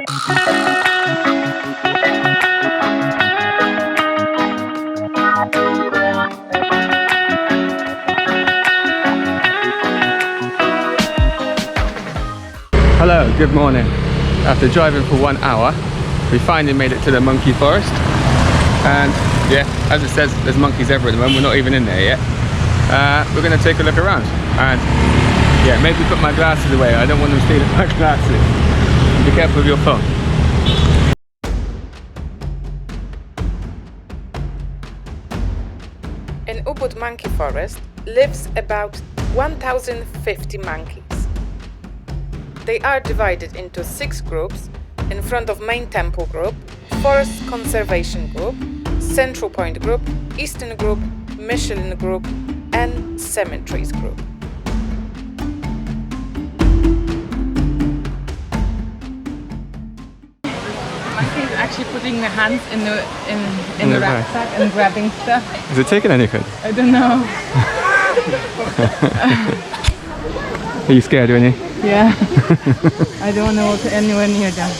Hello, good morning. After driving for 1 hour, we finally made it to the Monkey Forest. And yeah, as it says, there's monkeys everywhere at the moment. We're not even in there yet. We're going to take a look around. And yeah, maybe put my glasses away. I don't want them stealing my glasses. Be careful with your phone. In Ubud Monkey Forest lives about 1,050 monkeys. They are divided into 6 groups in front of main temple group, forest conservation group, central point group, eastern group, Michelin group and cemeteries group. Monkey is actually putting their hands in the rucksack and grabbing stuff. Is it taking anything? I don't know. Are you scared, Winnie? Yeah. I don't want to walk anywhere near them.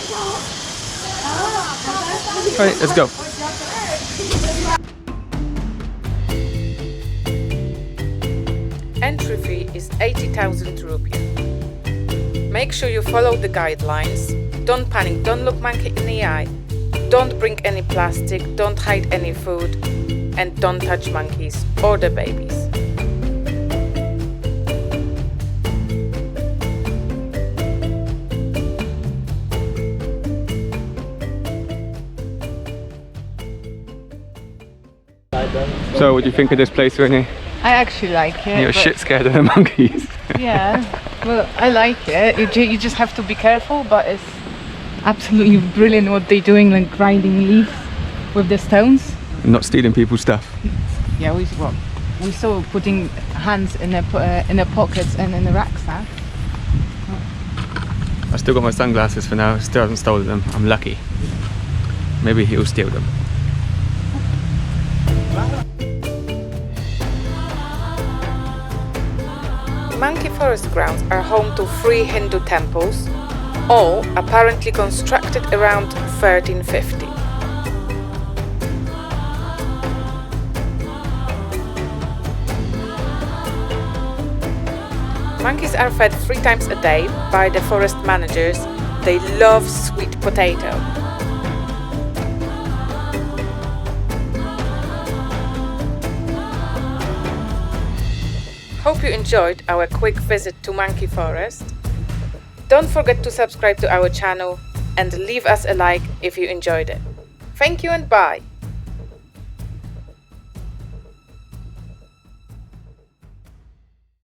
Alright, let's go. Entry fee is 80,000 rupees. Make sure you follow the guidelines. Don't panic, don't look monkey in the eye. Don't bring any plastic, don't hide any food, and don't touch monkeys or the babies. So, what do you think of this place, Winnie? I actually like it. You're shit scared of the monkeys. Yeah, well, I like it. You just have to be careful, but it's absolutely brilliant what they're doing, like grinding leaves with the stones. And not stealing people's stuff. Yeah, we saw putting hands in their pockets and in the rucksack. I still got my sunglasses for now. Still haven't stolen them. I'm lucky. Maybe he'll steal them. Monkey Forest grounds are home to 3 Hindu temples, all apparently constructed around 1350. Monkeys are fed 3 times a day by the forest managers. They love sweet potato. Hope you enjoyed our quick visit to Monkey Forest. Don't forget to subscribe to our channel and leave us a like if you enjoyed it. Thank you and bye!